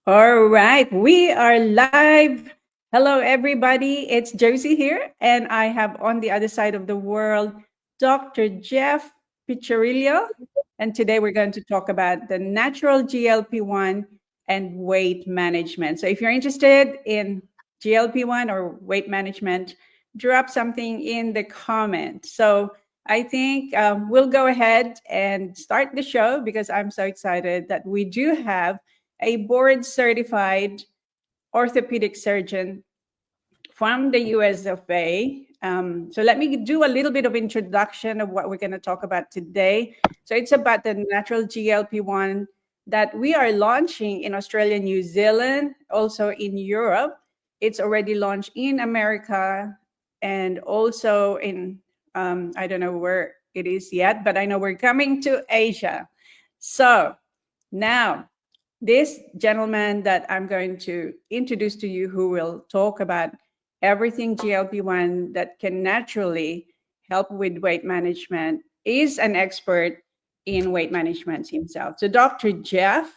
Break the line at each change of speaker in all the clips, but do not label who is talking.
All right, we are live. Hello, everybody. It's Josie here, and I have on the other side of the world Dr. Jeff Piccirillo. And today we're going to talk about the natural GLP-1 and weight management. So if you're interested in GLP-1 or weight management, drop something in the comments. So I think we'll go ahead and start the show because I'm so excited that we do have a board certified orthopedic surgeon from the US of A. So let me do a little bit of introduction of what we're going to talk about today. So it's about the natural GLP-1 that we are launching in Australia, New Zealand, also in Europe. It's already launched in America and also in, I don't know where it is yet, but I know we're coming to Asia. So now, this gentleman that I'm going to introduce to you, who will talk about everything GLP-1 that can naturally help with weight management, is an expert in weight management himself. So Dr. Jeff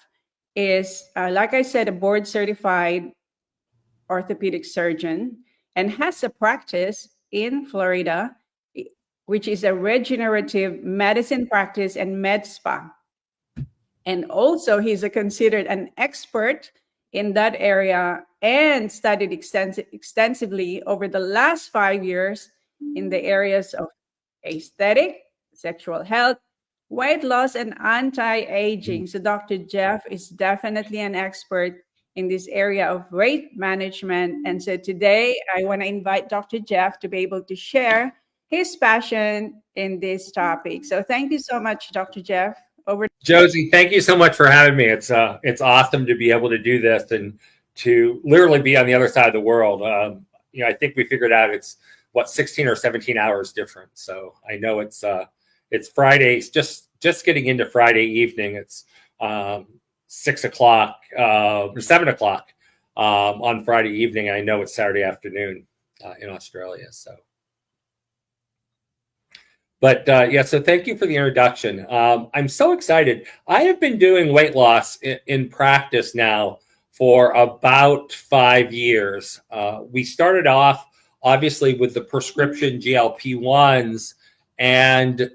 is, like I said, a board certified orthopedic surgeon and has a practice in Florida, which is a regenerative medicine practice and med spa. And also, he's considered an expert in that area and studied extensively over the last 5 years in the areas of aesthetic, sexual health, weight loss, and anti-aging. So Dr. Jeff is definitely an expert in this area of weight management. And so today I want to invite Dr. Jeff to be able to share his passion in this topic. So thank you so much, Dr. Jeff. Over.
Josie, thank you so much for having me. It's awesome to be able to do this and to literally be on the other side of the world. I think we figured out it's 16 or 17 hours different. So I know it's Friday. It's just getting into Friday evening. It's 6 o'clock or 7 o'clock on Friday evening. I know it's Saturday afternoon in Australia. So thank you for the introduction. I'm so excited. I have been doing weight loss in practice now for about 5 years. We started off, obviously, with the prescription GLP-1s, and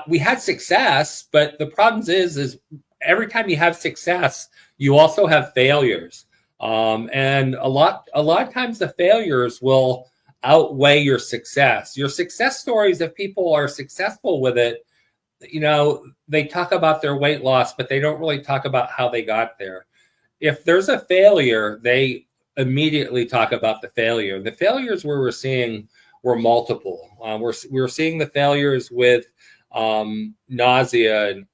we had success, but the problem is every time you have success, you also have failures. And a lot of times the failures will outweigh your success. Your success stories, if people are successful with it, they talk about their weight loss, but they don't really talk about how they got there. If there's a failure, they immediately talk about the failure. The failures we were seeing were multiple. We were seeing the failures with nausea and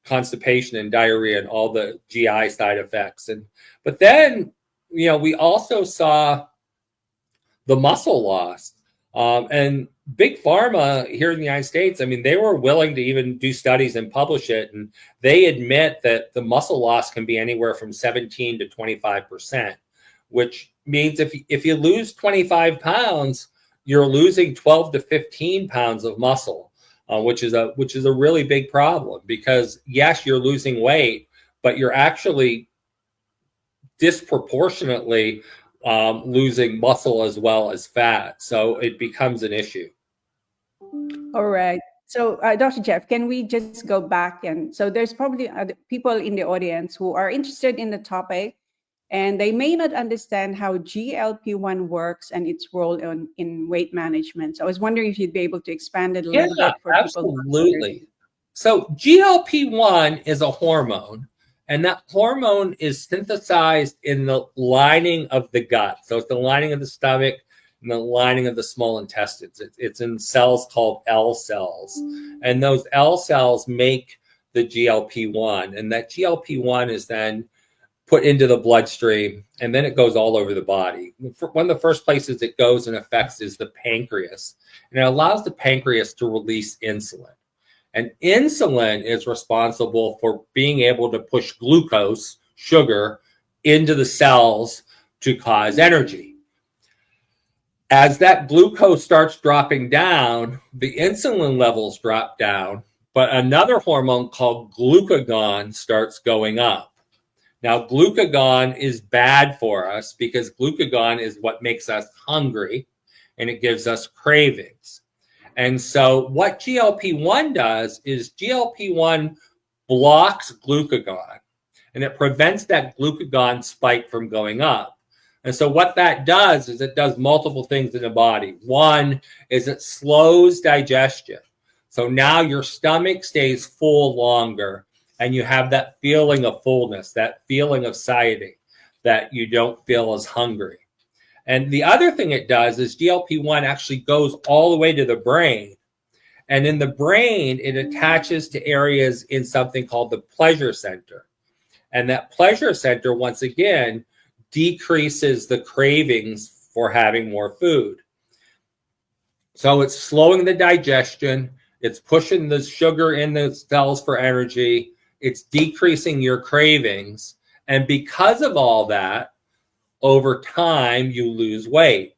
constipation and diarrhea and all the GI side effects. But then, we also saw the muscle loss. And big pharma here in the United States, they were willing to even do studies and publish it. And they admit that the muscle loss can be anywhere from 17 to 25%, which means if you lose 25 pounds, you're losing 12 to 15 pounds of muscle, which is a really big problem, because yes, you're losing weight, but you're actually disproportionately losing muscle as well as fat. So it becomes an issue.
All right. So, Dr. Jeff, can we just go back? And so there's probably other people in the audience who are interested in the topic, and they may not understand how GLP-1 works and its role in weight management. So I was wondering if you'd be able to expand it a little bit for people.
Absolutely. So GLP-1 is a hormone. And that hormone is synthesized in the lining of the gut. So it's the lining of the stomach and the lining of the small intestines. It's in cells called L cells. And those L cells make the GLP-1. And that GLP-1 is then put into the bloodstream, and then it goes all over the body. One of the first places it goes and affects is the pancreas. And it allows the pancreas to release insulin. And insulin is responsible for being able to push glucose, sugar, into the cells to cause energy. As that glucose starts dropping down, the insulin levels drop down, but another hormone called glucagon starts going up. Now, glucagon is bad for us because glucagon is what makes us hungry and it gives us cravings. And so what GLP-1 does is GLP-1 blocks glucagon and it prevents that glucagon spike from going up. And so what that does is it does multiple things in the body. One is it slows digestion. So now your stomach stays full longer and you have that feeling of fullness, that feeling of satiety, that you don't feel as hungry. And the other thing it does is GLP-1 actually goes all the way to the brain. And in the brain, it attaches to areas in something called the pleasure center. And that pleasure center, once again, decreases the cravings for having more food. So it's slowing the digestion. It's pushing the sugar in the cells for energy. It's decreasing your cravings. And because of all that, over time, you lose weight.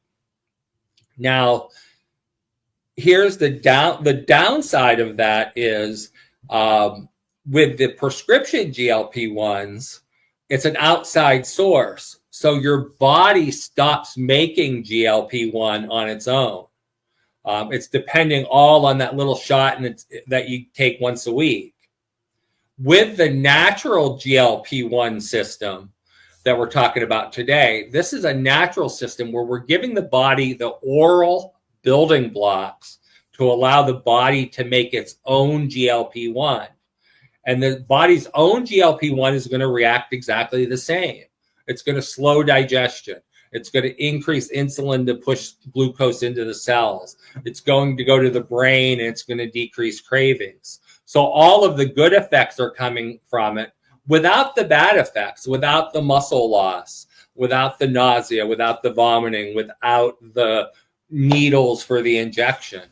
Now, here's the downside of that is with the prescription GLP-1s, it's an outside source. So your body stops making GLP-1 on its own. It's depending all on that little shot that you take once a week. With the natural GLP-1 system that we're talking about today, this is a natural system where we're giving the body the oral building blocks to allow the body to make its own GLP-1. And the body's own GLP-1 is going to react exactly the same. It's going to slow digestion. It's going to increase insulin to push glucose into the cells. It's going to go to the brain and it's going to decrease cravings. So all of the good effects are coming from it without the bad effects, without the muscle loss, without the nausea, without the vomiting, without the needles for the injection.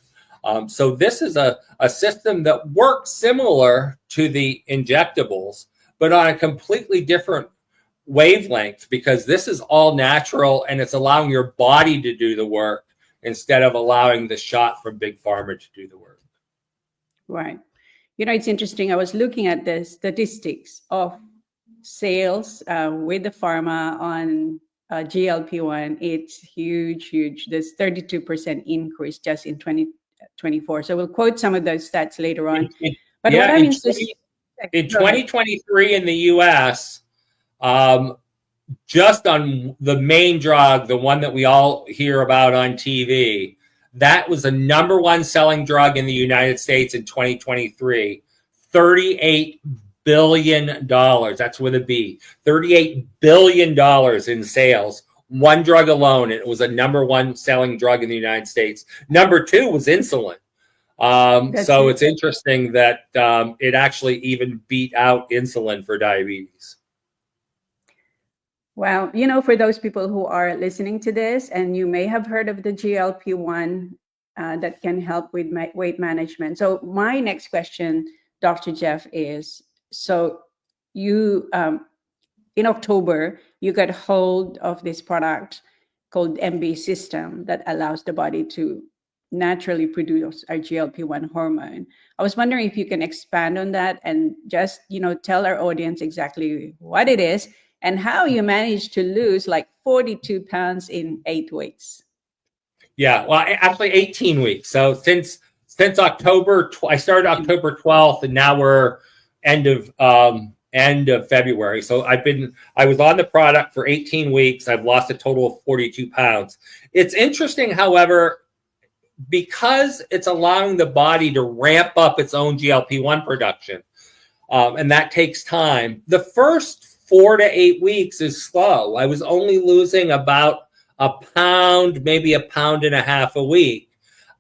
So this is a system that works similar to the injectables, but on a completely different wavelength, because this is all natural and it's allowing your body to do the work instead of allowing the shot from Big Pharma to do the work.
Right. You know, it's interesting. I was looking at the statistics of sales with the pharma on GLP-1. It's huge. There's 32% increase just in 2024. So we'll quote some of those stats later on. But
yeah,
what I'm
in 2023 in the U.S., just on the main drug, the one that we all hear about on TV, that was the #1 selling drug in the United States in 2023. $38 billion. That's with a B. $38 billion in sales. One drug alone. It was a #1 selling drug in the United States. #2 was insulin. So it's interesting that it actually even beat out insulin for diabetes.
Well, you know, for those people who are listening to this, and you may have heard of the GLP-1 that can help with weight management. So my next question, Dr. Jeff, is, so you, in October, you got hold of this product called MB system that allows the body to naturally produce our GLP-1 hormone. I was wondering if you can expand on that and just, you know, tell our audience exactly what it is and how you managed to lose like 42 pounds in 8 weeks. Yeah,
well, actually 18 weeks. So since October, I started October 12th, and now we're end of February. So I was on the product for 18 weeks. I've lost a total of 42 pounds. It's interesting, however, because it's allowing the body to ramp up its own GLP-1 production, and that takes time. The first 4 to 8 weeks is slow. I was only losing about a pound, maybe 1.5 pounds a week,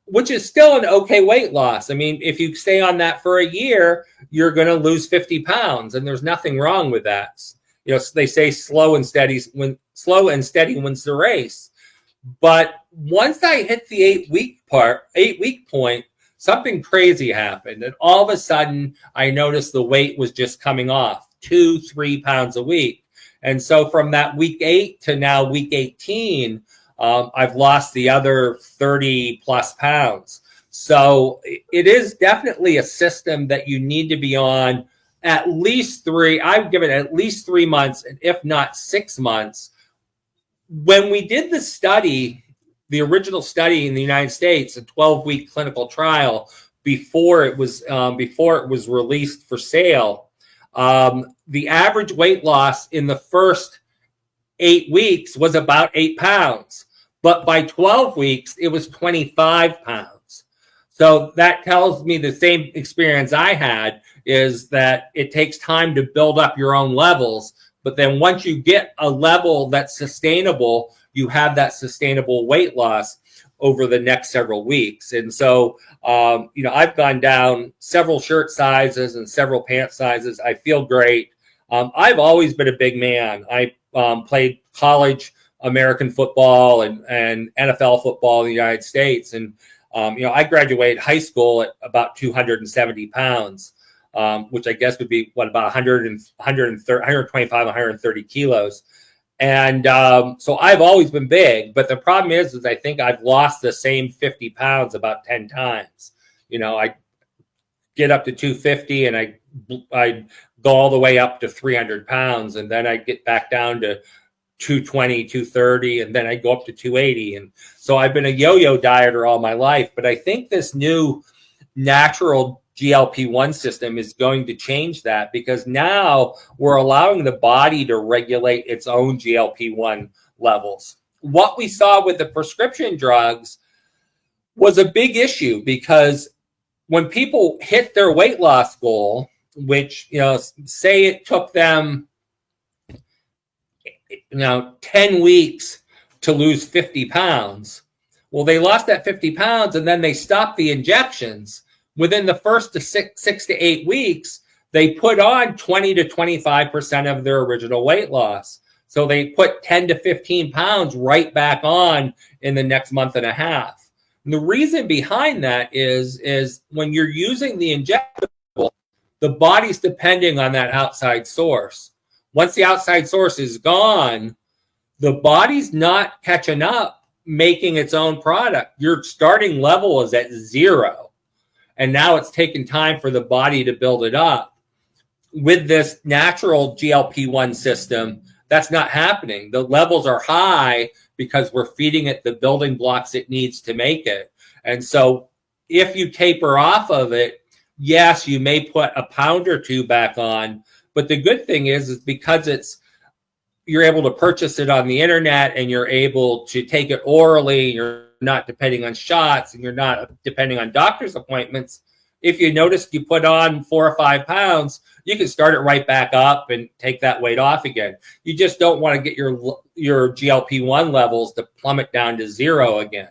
which is still an okay weight loss. I mean, if you stay on that for a year, you're going to lose 50 pounds, and there's nothing wrong with that. You know, they say slow and steady wins the race. But once I hit the 8 week point, something crazy happened, and all of a sudden, I noticed the weight was just coming off 2-3 pounds a week. And so from that week 8 to now week 18, I've lost the other 30 plus pounds. So it is definitely a system that you need to be on at least 3, I would give it at least 3 months, and if not 6 months. When we did the study, the original study in the United States, a 12-week clinical trial, before it was released for sale, the average weight loss in the first 8 weeks was about 8 pounds, but by 12 weeks it was 25 pounds. So that tells me the same experience I had, is that it takes time to build up your own levels, but then once you get a level that's sustainable, you have that sustainable weight loss over the next several weeks. And so, I've gone down several shirt sizes and several pant sizes. I feel great. I've always been a big man. I played college American football and NFL football in the United States. And, I graduated high school at about 270 pounds. Which I guess would be about 125, 130 kilos. And so I've always been big, but the problem is I think I've lost the same 50 pounds about 10 times. I get up to 250 and I go all the way up to 300 pounds, and then I get back down to 220, 230, and then I go up to 280. And so I've been a yo-yo dieter all my life, but I think this new natural GLP-1 system is going to change that, because now we're allowing the body to regulate its own GLP-1 levels. What we saw with the prescription drugs was a big issue, because when people hit their weight loss goal, which, say it took them, 10 weeks to lose 50 pounds. Well, they lost that 50 pounds and then they stopped the injections. Within the first 6 to 8 weeks, they put on 20 to 25% of their original weight loss. So they put 10 to 15 pounds right back on in the next month and a half. And the reason behind that is when you're using the injectable, the body's depending on that outside source. Once the outside source is gone, the body's not catching up making its own product. Your starting level is at 0. And now it's taken time for the body to build it up. With this natural GLP-1 system, that's not happening. The levels are high because we're feeding it the building blocks it needs to make it. And so if you taper off of it, yes, you may put a pound or 2 back on. But the good thing is because you're able to purchase it on the internet, and you're able to take it orally, you're not depending on shots, and you're not depending on doctor's appointments. If you notice you put on 4 or 5 pounds, you can start it right back up and take that weight off again. You just don't want to get your GLP-1 levels to plummet down to 0 again.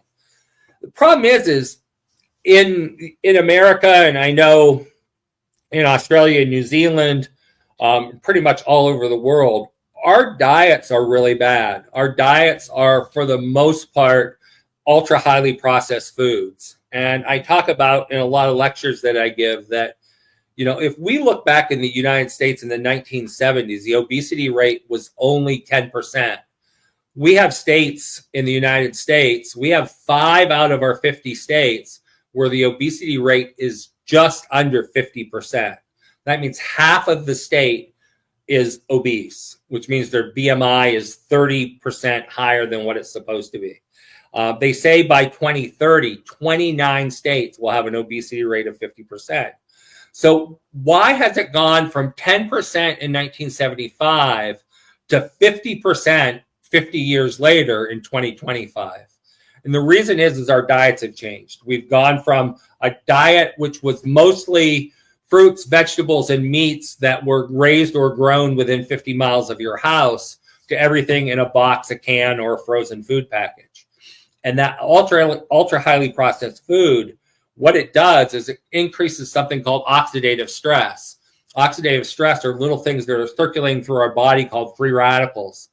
The problem is in America, and I know in Australia and New Zealand, pretty much all over the world, our diets are really bad. Our diets are, for the most part, ultra highly processed foods. And I talk about in a lot of lectures that I give that, if we look back in the United States in the 1970s, the obesity rate was only 10%. We have states in the United States, we have 5 out of our 50 states where the obesity rate is just under 50%. That means half of the state is obese, which means their BMI is 30% higher than what it's supposed to be. They say by 2030, 29 states will have an obesity rate of 50%. So why has it gone from 10% in 1975 to 50% 50 years later in 2025? And the reason is our diets have changed. We've gone from a diet which was mostly fruits, vegetables, and meats that were raised or grown within 50 miles of your house to everything in a box, a can, or a frozen food package. And that ultra highly processed food, what it does is it increases something called oxidative stress. Oxidative stress are little things that are circulating through our body called free radicals.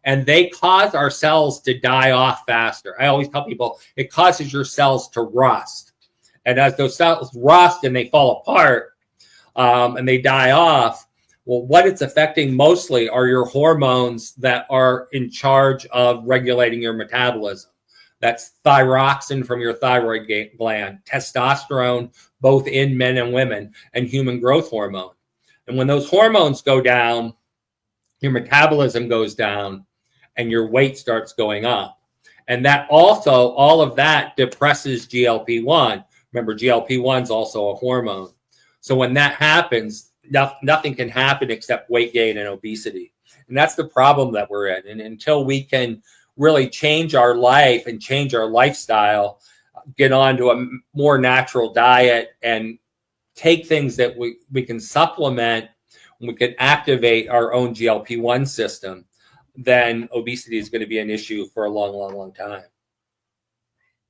And they cause our cells to die off faster. I always tell people it causes your cells to rust. And as those cells rust and they fall apart, and they die off, well, what it's affecting mostly are your hormones that are in charge of regulating your metabolism. That's thyroxine from your thyroid gland, testosterone, both in men and women, and human growth hormone. And when those hormones go down, your metabolism goes down and your weight starts going up. And that also, all of that depresses GLP-1. Remember, GLP-1 is also a hormone. So when that happens, nothing can happen except weight gain and obesity. And that's the problem that we're in. And until we can really change our life and change our lifestyle, get onto a more natural diet and take things that we can supplement, we can activate our own GLP-1 system, then obesity is going to be an issue for a long, long, long time.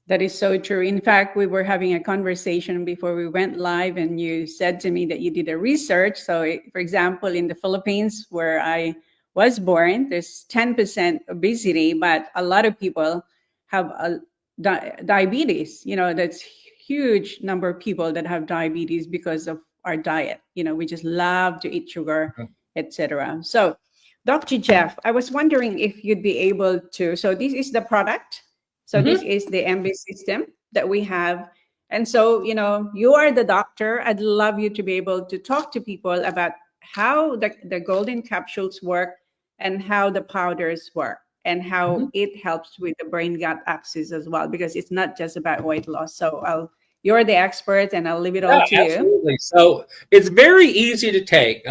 That is so true. In fact, we were having a conversation before we went live, and you said to me that you did a research. So, for example, in the Philippines, where I was born, there's 10% obesity, but a lot of people have diabetes. You know, that's huge number of people that have diabetes because of our diet. You know, we just love to eat sugar, etc. So, Dr. Jeff, I was wondering if you'd be able to. So, this is the product. So this is the MB system that we have. And so, you know, you are the doctor. I'd love you to be able to talk to people about how the golden capsules work and how the powders work and how it helps with the brain-gut axis as well, because it's not just about weight loss. So you're the expert, and I'll leave it all to
you. So it's very easy to take.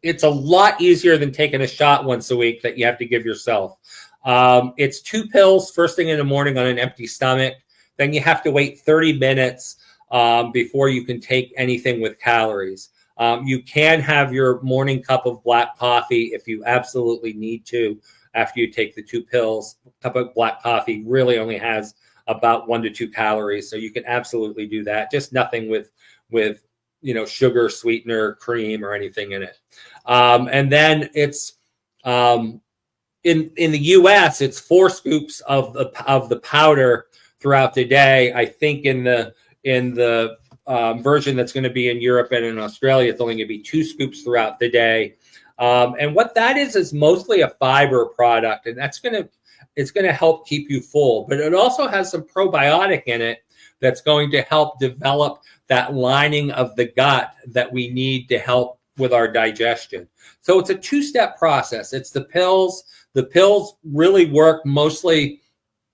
It's a lot easier than taking a shot once a week that you have to give yourself. It's 2 pills first thing in the morning on an empty stomach. Then you have to wait 30 minutes before you can take anything with calories. You can have your morning cup of black coffee if you absolutely need to after you take the 2 pills. A cup of black coffee really only has about 1 to 2 calories, so you can absolutely do that. Just nothing with you know, sugar, sweetener, cream, or anything in it. And then it's in the U.S., it's 4 scoops of the powder throughout the day. I think in the version that's going to be in Europe and in Australia, it's only going to be 2 scoops throughout the day. And what that is mostly a fiber product, and it's going to help keep you full. But it also has some probiotic in it that's going to help develop that lining of the gut that we need to help with our digestion. So it's a 2-step process. It's the pills. The pills really work mostly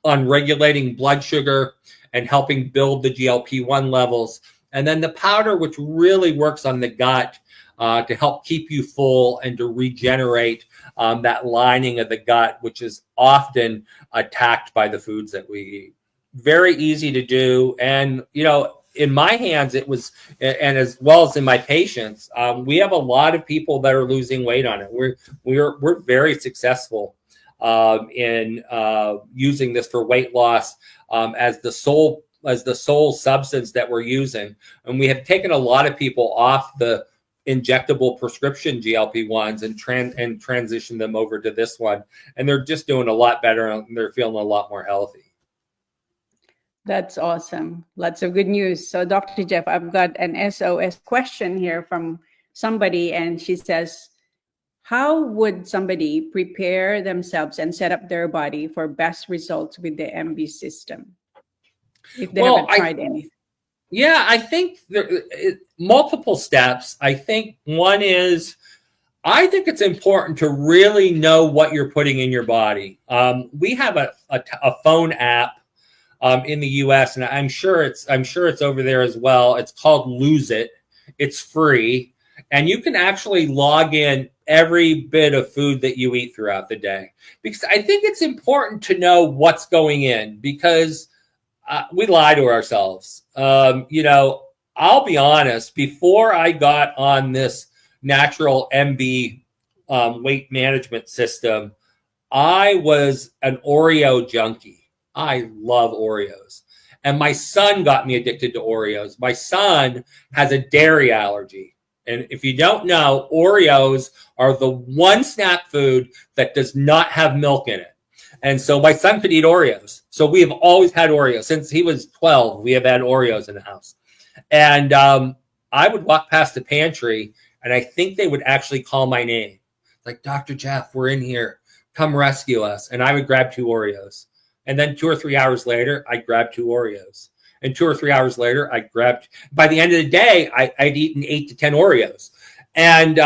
on regulating blood sugar and helping build the GLP-1 levels. And then the powder, which really works on the gut to help keep you full and to regenerate that lining of the gut, which is often attacked by the foods that we eat. Very easy to do. And, you know, in my hands, it was, and as well as in my patients, we have a lot of people that are losing weight on it. We're very successful in using this for weight loss as the sole substance that we're using. And we have taken a lot of people off the injectable prescription GLP-1s and transitioned them over to this one. And they're just doing a lot better, and they're feeling a lot more healthy.
That's awesome. Lots of good news. So, Dr. Jeff, I've got an SOS question here from somebody, and she says, how would somebody prepare themselves and set up their body for best results with the MB system if they haven't tried anything?
Yeah, I think multiple steps. I think one is, I think it's important to really know what you're putting in your body. We have a phone app in the U.S., and I'm sure it's over there as well. It's called Lose It. It's free, and you can actually log in every bit of food that you eat throughout the day. Because I think it's important to know what's going in, because we lie to ourselves. You know, I'll be honest. Before I got on this natural MB weight management system, I was an Oreo junkie. I love Oreos. And my son got me addicted to Oreos. My son has a dairy allergy. And if you don't know, Oreos are the one snack food that does not have milk in it. And so my son could eat Oreos. So we have always had Oreos. Since he was 12, we have had Oreos in the house. And I would walk past the pantry, and I think they would actually call my name. Like, Dr. Jeff, we're in here. Come rescue us. And I would grab 2 Oreos. And then 2 or 3 hours later, I'd grab 2 Oreos. And 2 or 3 hours later, by the end of the day, I'd eaten 8 to 10 Oreos. And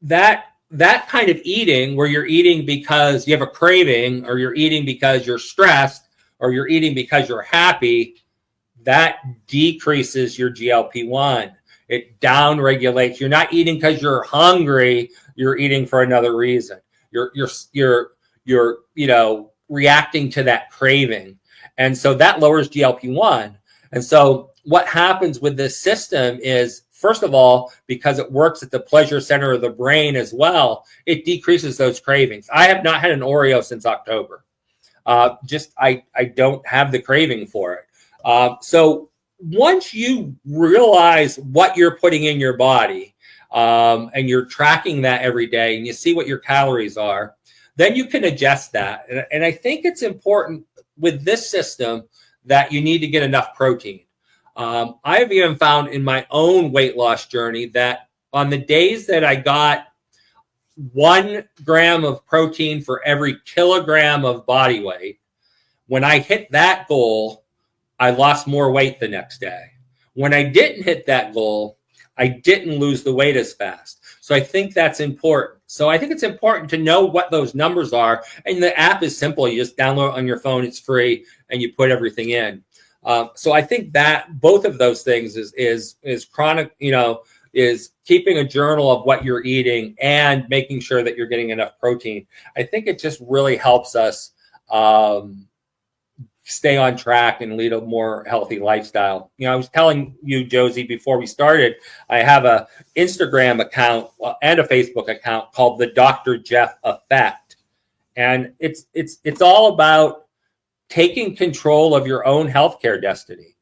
that kind of eating, where you're eating because you have a craving, or you're eating because you're stressed, or you're eating because you're happy, that decreases your GLP-1. It downregulates. You're not eating because you're hungry. You're eating for another reason. You're reacting to that craving, and so that lowers GLP-1. And so what happens with this system is, first of all, because it works at the pleasure center of the brain as well, it decreases those cravings. I have not had an Oreo since October. I don't have the craving for it. So once you realize what you're putting in your body, and you're tracking that every day, and you see what your calories are, then you can adjust that. And I think it's important with this system that you need to get enough protein. I've even found in my own weight loss journey that on the days that I got 1 gram of protein for every kilogram of body weight, when I hit that goal, I lost more weight the next day. When I didn't hit that goal, I didn't lose the weight as fast. So I think that's important. So I think it's important to know what those numbers are. And the app is simple. You just download it on your phone. It's free, and you put everything in. So I think that both of those things is chronic, is keeping a journal of what you're eating and making sure that you're getting enough protein. I think it just really helps us stay on track and lead a more healthy lifestyle. I was telling you, Josie, before we started, I have a Instagram account and a Facebook account called the Dr. Jeff Effect. And it's all about taking control of your own healthcare destiny.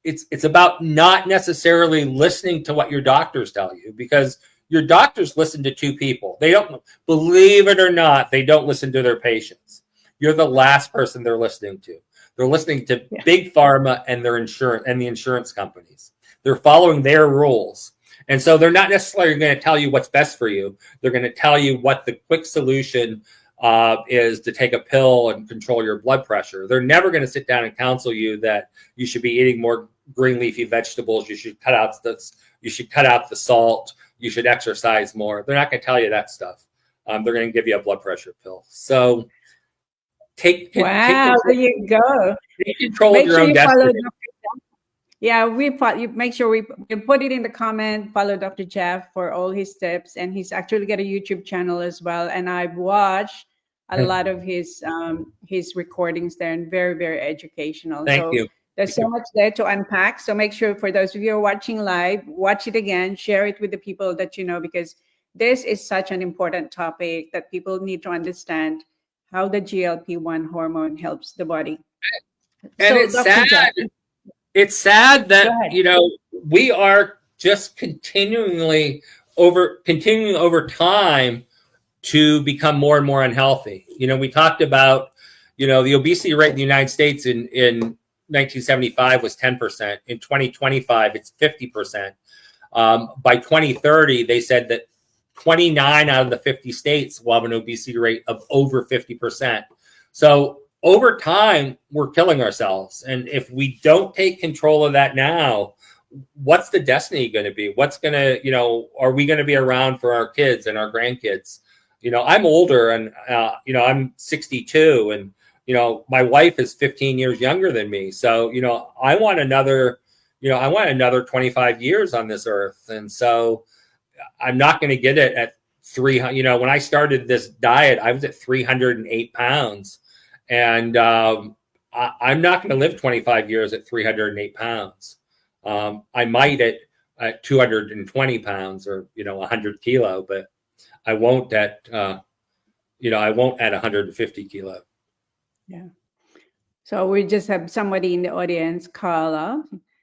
It's about not necessarily listening to what your doctors tell you, because your doctors listen to 2 people. They don't, believe it or not, they don't listen to their patients. You're the last person they're listening to. They're listening to big pharma and their insurance and the insurance companies. They're following their rules. And so they're not necessarily going to tell you what's best for you. They're going to tell you what the quick solution is to take a pill and control your blood pressure. They're never going to sit down and counsel you that you should be eating more green leafy vegetables. You should cut out the salt. You should exercise more. They're not going to tell you that stuff. They're going to give you a blood pressure pill. So take
there you go.
Take control of your own destiny.
Yeah, you make sure we put it in the comment. Follow Dr. Jeff for all his tips, and he's actually got a YouTube channel as well. And I've watched a lot of his recordings there, and very, very educational.
Thank you.
There's so much there to unpack. So make sure, for those of you who are watching live, watch it again, share it with the people that you know, because this is such an important topic that people need to understand how the GLP-1 hormone helps the body.
And it's sad. Jeff, it's sad that, we are just continuing over time to become more and more unhealthy. We talked about, the obesity rate in the United States in 1975 was 10%. In 2025, it's 50%. By 2030, they said that 29 out of the 50 states will have an obesity rate of over 50%. So over time, we're killing ourselves. And if we don't take control of that now, what's the destiny going to be? What's going to, are we going to be around for our kids and our grandkids? I'm older, and, I'm 62, and, my wife is 15 years younger than me. So, I want another 25 years on this earth. And so I'm not going to get it at 300. When I started this diet, I was at 308 pounds. And I'm not going to live 25 years at 308 pounds. I might at 220 pounds or, 100 kilo, but I won't at 150 kilo.
Yeah. So we just have somebody in the audience, Carla.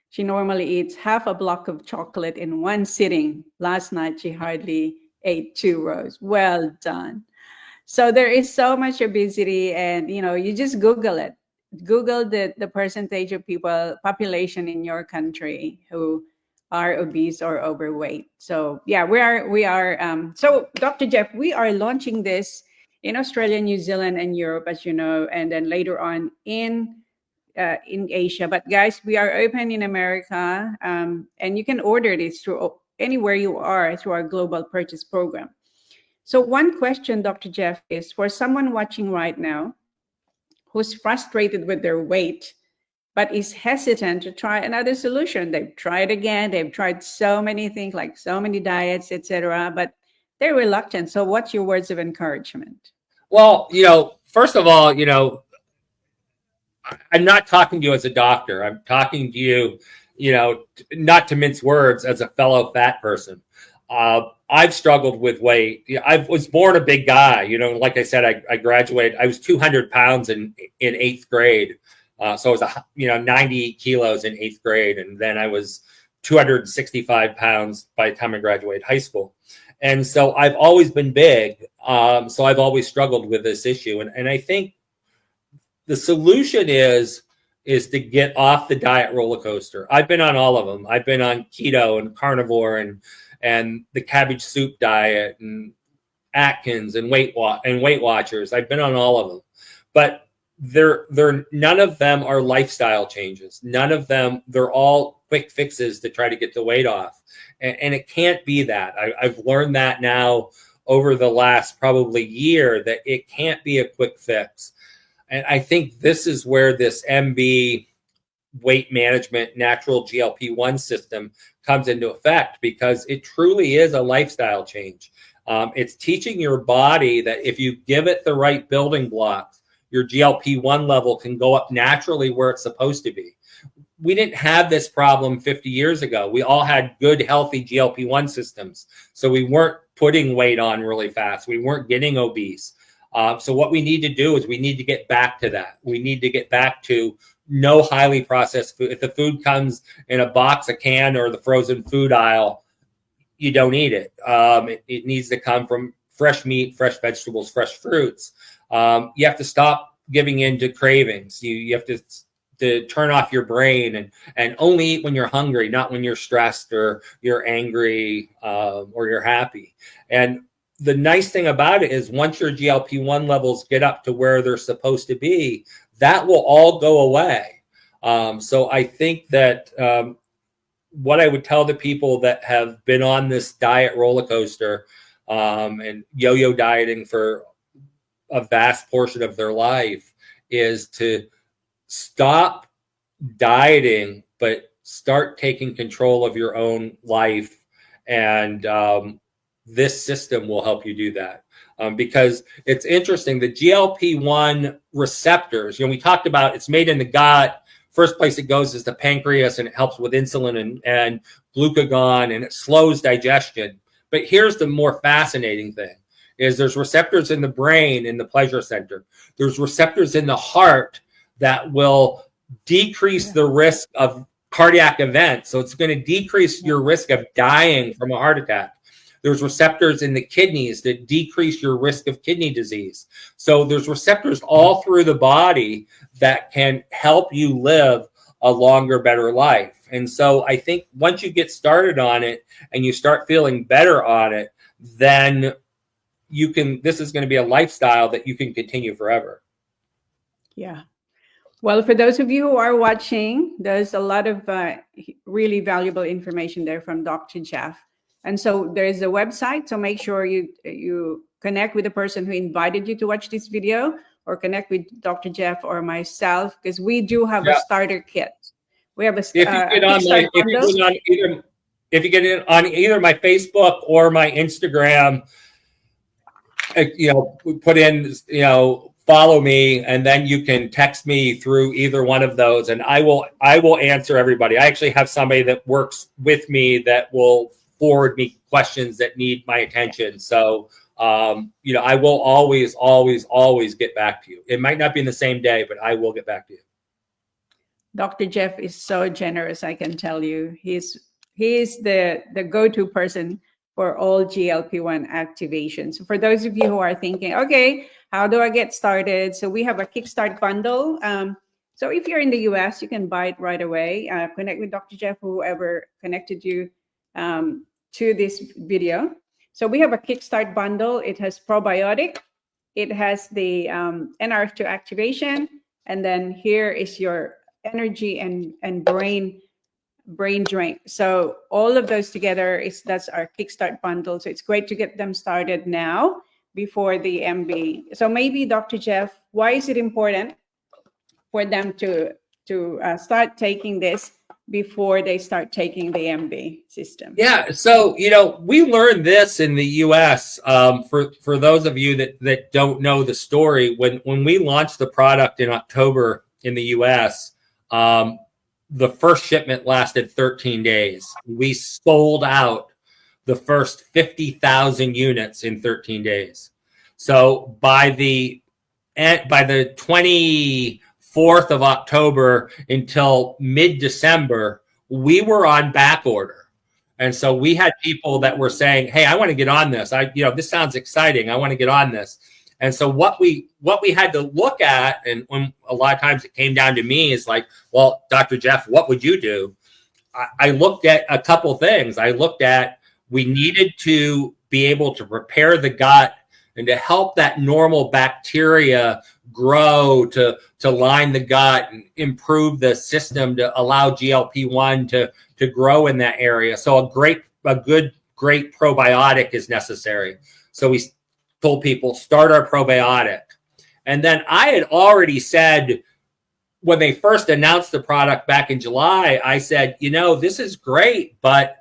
She normally eats half a block of chocolate in one sitting. Last night, she hardly ate 2 rows. Well done. So there is so much obesity, and you just Google it. Google the percentage of population in your country who are obese or overweight. So yeah, we are. So Dr. Jeff, we are launching this in Australia, New Zealand, and Europe, as you know, and then later on in Asia. But guys, we are open in America, and you can order this through anywhere you are through our global purchase program. So one question, Dr. Jeff, is for someone watching right now who's frustrated with their weight, but is hesitant to try another solution. They've tried again, they've tried so many things, like so many diets, etc., but they're reluctant. So what's your words of encouragement?
Well, first of all, I'm not talking to you as a doctor. I'm talking to you, not to mince words, as a fellow fat person. I've struggled with weight. I was born a big guy. Like I said, I graduated. I was 200 pounds in 8th grade. So I was, 90 kilos in 8th grade. And then I was 265 pounds by the time I graduated high school. And so I've always been big. So I've always struggled with this issue. And I think the solution is to get off the diet roller coaster. I've been on all of them. I've been on keto and carnivore and the cabbage soup diet and Atkins and Weight Watchers. I've been on all of them, but they're none of them are lifestyle changes. None of them. They're all quick fixes to try to get the weight off, and it can't be that. I've learned that now over the last probably year, that it can't be a quick fix. And I think this is where this MB weight management natural GLP-1 system comes into effect, because it truly is a lifestyle change. It's teaching your body that if you give it the right building blocks, your GLP-1 level can go up naturally where it's supposed to be. We didn't have this problem 50 years ago. We all had good, healthy GLP-1 systems. So we weren't putting weight on really fast. We weren't getting obese. So what we need to do is we need to get back to that. We need to get back to no highly processed food. If the food comes in a box, a can, or the frozen food aisle, you don't eat it. It needs to come from fresh meat, fresh vegetables, fresh fruits. You have to stop giving in to cravings. You have to turn off your brain and only eat when you're hungry, not when you're stressed or you're angry or you're happy. And the nice thing about it is once your GLP-1 levels get up to where they're supposed to be, that will all go away. So I think that what I would tell the people that have been on this diet roller coaster and yo-yo dieting for a vast portion of their life is to stop dieting, but start taking control of your own life. And this system will help you do that. Because it's interesting, the GLP-1 receptors, we talked about it's made in the gut. First place it goes is the pancreas, and it helps with insulin and glucagon, and it slows digestion. But here's the more fascinating thing, is there's receptors in the brain, in the pleasure center. There's receptors in the heart that will decrease the risk of cardiac events. So it's going to decrease your risk of dying from a heart attack. There's receptors in the kidneys that decrease your risk of kidney disease. So there's receptors all through the body that can help you live a longer, better life. And so I think once you get started on it and you start feeling better on it, then this is going to be a lifestyle that you can continue forever.
Yeah. Well, for those of you who are watching, there's a lot of really valuable information there from Dr. Jeff. And so there is a website. So make sure you connect with the person who invited you to watch this video, or connect with Dr. Jeff or myself, because we do have a starter kit. We have if you
get it on either my Facebook or my Instagram, we put in, follow me, and then you can text me through either one of those, and I will answer everybody. I actually have somebody that works with me that will forward me questions that need my attention. So, I will always get back to you. It might not be in the same day, but I will get back to you.
Dr. Jeff is so generous, I can tell you. He's the go-to person for all GLP-1 activation. So for those of you who are thinking, okay, how do I get started? So we have a Kickstart bundle. So if you're in the US, you can buy it right away. Connect with Dr. Jeff, whoever connected you to this video. So we have a Kickstart bundle. It has probiotic. It has the NRF2 activation. And then here is your energy and brain brain drink. So all of those together that's our Kickstart bundle. So it's great to get them started now before the MB. So maybe Dr. Jeff, why is it important for them to start taking this before they start taking the MB system?
Yeah, so we learned this in the U.S. For those of you that don't know the story, when we launched the product in October in the U.S., the first shipment lasted 13 days. We sold out the first 50,000 units in 13 days. So by the 24th of October until mid-December, we were on back order. And so we had people that were saying, hey, I want to get on this. This sounds exciting. I want to get on this. And so what we had to look at, and when a lot of times it came down to me, is like, well, Dr. Jeff, what would you do? I looked at a couple things. I looked at, we needed to be able to prepare the gut and to help that normal bacteria grow, to line the gut and improve the system to allow GLP-1 to grow in that area. So a good probiotic is necessary. So we told people, start our probiotic. And then I had already said, when they first announced the product back in July, I said, this is great, but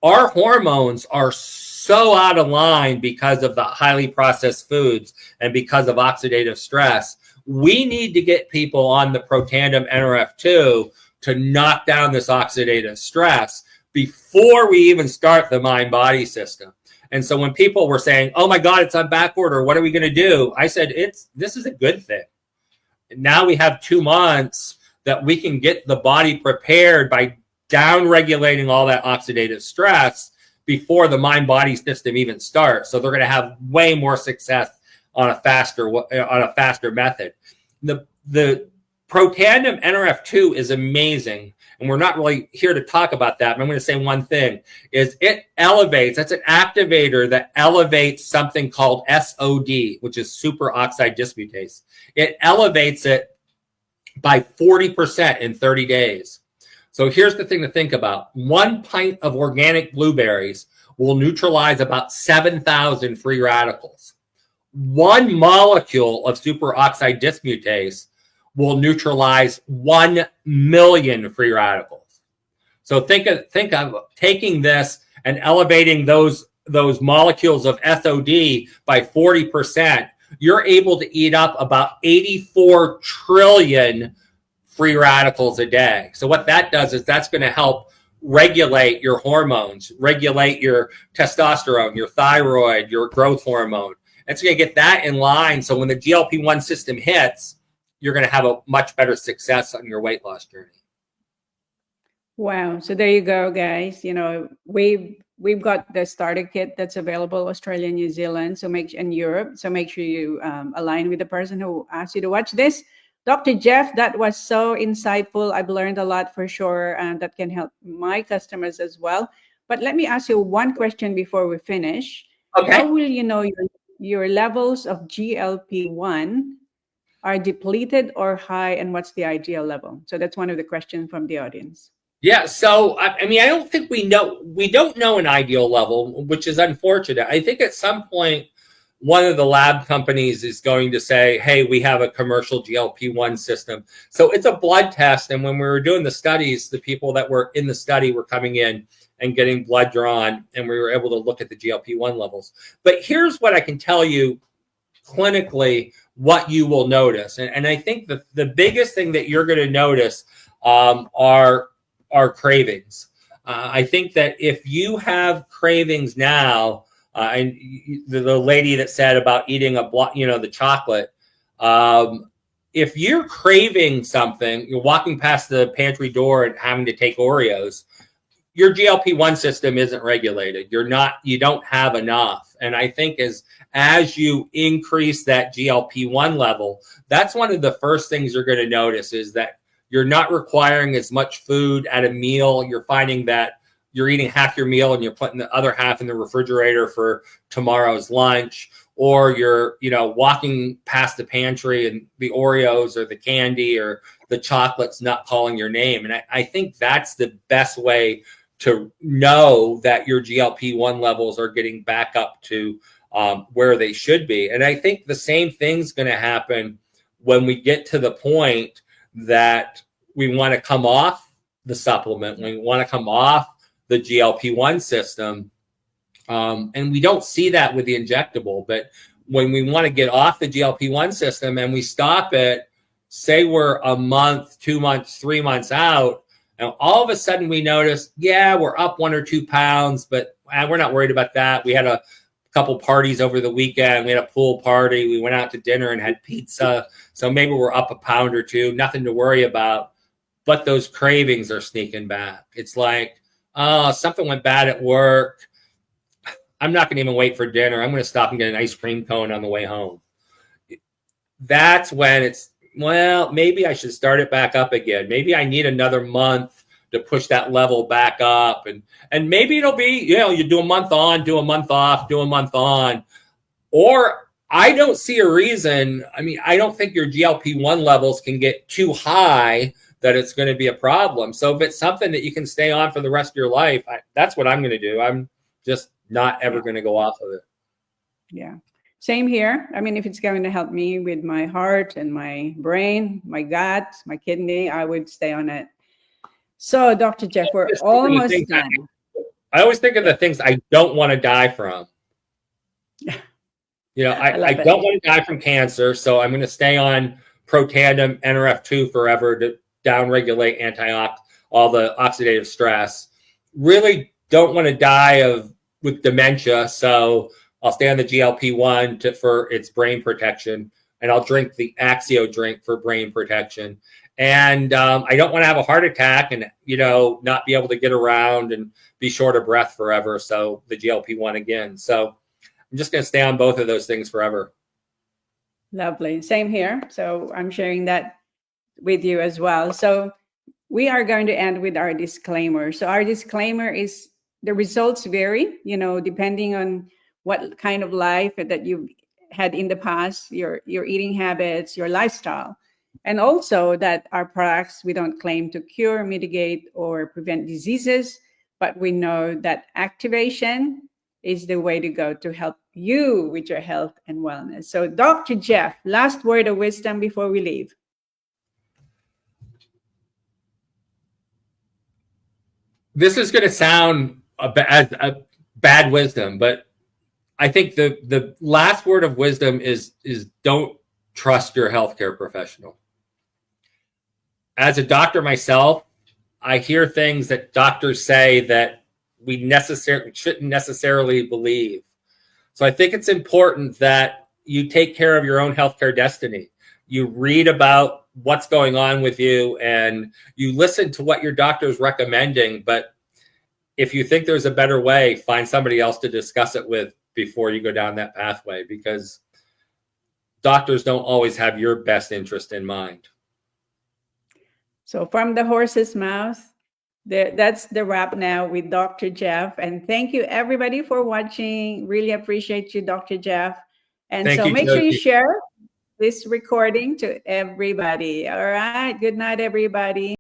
our hormones are so out of line because of the highly processed foods and because of oxidative stress. We need to get people on the Protandim NRF2 to knock down this oxidative stress before we even start the mind-body system. And so when people were saying, oh my God, it's on back order, what are we going to do? I said, this is a good thing. Now we have 2 months that we can get the body prepared by down-regulating all that oxidative stress before the mind-body system even starts. So they're going to have way more success on a faster method. The Protandim NRF2 is amazing, and we're not really here to talk about that, but I'm going to say one thing, is it elevates, that's an activator that elevates something called SOD, which is superoxide dismutase. It elevates it by 40% in 30 days. So here's the thing to think about. 1 pint of organic blueberries will neutralize about 7,000 free radicals. 1 molecule of superoxide dismutase will neutralize 1 million free radicals. So think of taking this and elevating those molecules of SOD by 40%. You're able to eat up about 84 trillion free radicals a day. So what that does is that's going to help regulate your hormones, regulate your testosterone, your thyroid, your growth hormone. It's going to get that in line. So when the GLP-1 system hits, you're going to have a much better success on your weight loss journey.
Wow. So there you go, guys. We've got the starter kit that's available Australia, New Zealand, and Europe. So make sure you align with the person who asked you to watch this. Dr. Jeff, that was so insightful. I've learned a lot for sure, and that can help my customers as well. But let me ask you one question before we finish.
Okay.
How will you know your levels of GLP-1 are depleted or high, and what's the ideal level? So that's one of the questions from the audience.
Yeah, so I don't think we don't know an ideal level, which is unfortunate. I think at some point one of the lab companies is going to say, hey, we have a commercial GLP-1 system. So it's a blood test, and when we were doing the studies, the people that were in the study were coming in and getting blood drawn, and we were able to look at the GLP-1 levels. But here's what I can tell you clinically, what you will notice. And I think the biggest thing that you're going to notice are cravings. I think that if you have cravings now, and the lady that said about eating the chocolate, if you're craving something, you're walking past the pantry door and having to take Oreos, your GLP-1 system isn't regulated. You don't have enough. And I think as you increase that GLP-1 level, that's one of the first things you're going to notice, is that you're not requiring as much food at a meal. You're finding that you're eating half your meal and you're putting the other half in the refrigerator for tomorrow's lunch, or you're, you know, walking past the pantry and the Oreos or the candy or the chocolate's not calling your name. And I think that's the best way to know that your GLP-1 levels are getting back up to where they should be. And I think the same thing's going to happen when we get to the point that we want to come off the supplement, we want to come off the GLP-1 system. And we don't see that with the injectable, but when we want to get off the GLP-1 system and we stop it, say we're a month, 2 months, 3 months out, and all of a sudden we notice, yeah, we're up 1 or 2 pounds, but we're not worried about that. We had a couple parties over the weekend. We had a pool party. We went out to dinner and had pizza. So maybe we're up a pound or 2, nothing to worry about. But those cravings are sneaking back. It's like, oh, something went bad at work. I'm not going to even wait for dinner. I'm going to stop and get an ice cream cone on the way home. That's when it's, well, maybe I should start it back up again. Maybe I need another month to push that level back up. And maybe it'll be, you know, you do a month on, do a month off, do a month on. Or I don't see a reason. I mean, I don't think your GLP-1 levels can get too high that it's going to be a problem. So if it's something that you can stay on for the rest of your life, that's what I'm going to do. I'm just not ever going to go off of it.
Yeah. Same here. I mean, if it's going to help me with my heart and my brain, my gut, my kidney, I would stay on it. So, Dr. Jeff, we're almost done.
I always think of the things I don't want to die from. You know, I don't want to die from cancer, so I'm going to stay on Protandim NRF2 forever to downregulate all the oxidative stress. Really don't want to die with dementia, so I'll stay on the GLP-1 for its brain protection, and I'll drink the Axio drink for brain protection. And I don't want to have a heart attack and, you know, not be able to get around and be short of breath forever. So the GLP-1 again. So I'm just going to stay on both of those things forever.
Lovely. Same here. So I'm sharing that with you as well. So we are going to end with our disclaimer. So our disclaimer is the results vary, you know, depending on what kind of life that you've had in the past, your eating habits, your lifestyle. And also that our products, we don't claim to cure, mitigate, or prevent diseases, but we know that activation is the way to go to help you with your health and wellness. So Dr. Jeff, last word of wisdom before we leave.
This is going to sound as a bad wisdom, but I think the last word of wisdom is don't trust your healthcare professional. As a doctor myself, I hear things that doctors say that we shouldn't necessarily believe. So I think it's important that you take care of your own healthcare destiny. You read about what's going on with you and you listen to what your doctor is recommending. But if you think there's a better way, find somebody else to discuss it with before you go down that pathway, because doctors don't always have your best interest in mind.
So from the horse's mouth, that's the wrap now with Dr. Jeff. And thank you everybody for watching. Really appreciate you, Dr. Jeff. And so make sure you share this recording to everybody. All right. Good night, everybody.